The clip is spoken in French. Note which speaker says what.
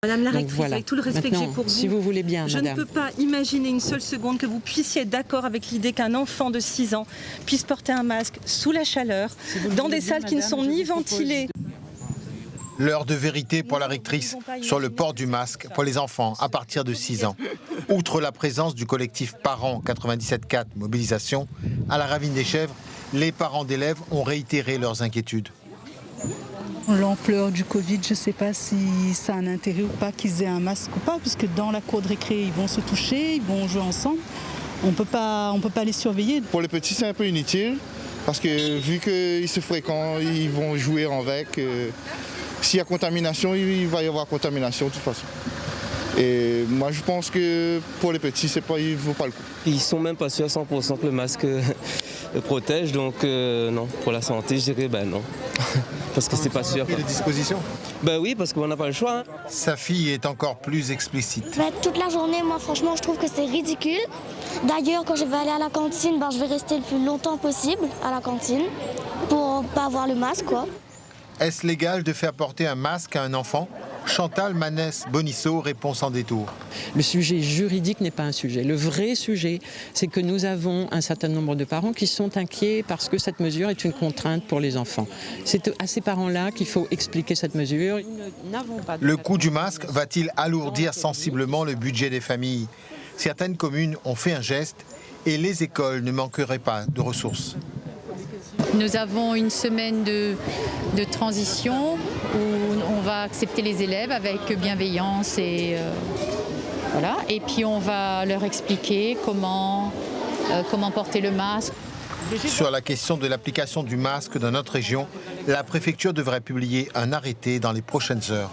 Speaker 1: Madame la rectrice,
Speaker 2: voilà.
Speaker 1: avec tout le respect que j'ai pour vous,
Speaker 2: si vous voulez bien,
Speaker 1: je
Speaker 2: madame.
Speaker 1: ne peux pas imaginer une seule seconde que vous puissiez être d'accord avec l'idée qu'un enfant de 6 ans puisse porter un masque sous la chaleur, dans des salles qui ne sont ni ventilées.
Speaker 3: L'heure de vérité pour la rectrice sur le port du masque pour les enfants à partir de 6 ans. Outre la présence du collectif Parents 97.4 Mobilisation, à la Ravine des Chèvres, les parents d'élèves ont réitéré leurs inquiétudes.
Speaker 4: L'ampleur du Covid, je ne sais pas si ça a un intérêt ou pas qu'ils aient un masque ou pas, puisque dans la cour de récré, ils vont se toucher, ils vont jouer ensemble. On ne peut pas les surveiller.
Speaker 5: Pour les petits, c'est un peu inutile, parce que vu qu'ils se fréquentent, ils vont jouer avec. S'il y a contamination, il va y avoir contamination de toute façon. Et moi, je pense que pour les petits, il ne vaut pas le coup.
Speaker 6: Ils sont même pas sûrs à 100% que le masque protège, donc non, pour la santé, je dirais non. Parce que c'est pas sûr.
Speaker 3: Il y a des dispositions ?
Speaker 6: Oui, parce qu'on n'a pas le choix. Hein.
Speaker 3: Sa fille est encore plus explicite.
Speaker 7: Toute la journée, moi franchement, je trouve que c'est ridicule. D'ailleurs, quand je vais aller à la cantine, je vais rester le plus longtemps possible à la cantine pour pas avoir le masque, quoi.
Speaker 3: Est-ce légal de faire porter un masque à un enfant ? Chantal Manès-Bonisso répond sans détour.
Speaker 2: Le sujet juridique n'est pas un sujet. Le vrai sujet, c'est que nous avons un certain nombre de parents qui sont inquiets parce que cette mesure est une contrainte pour les enfants. C'est à ces parents-là qu'il faut expliquer cette mesure.
Speaker 3: Le coût du masque va-t-il alourdir sensiblement le budget des familles ? Certaines communes ont fait un geste et les écoles ne manqueraient pas de ressources.
Speaker 8: Nous avons une semaine de transition où on va accepter les élèves avec bienveillance et voilà. Et puis on va leur expliquer comment porter le masque.
Speaker 3: Sur la question de l'application du masque dans notre région, la préfecture devrait publier un arrêté dans les prochaines heures.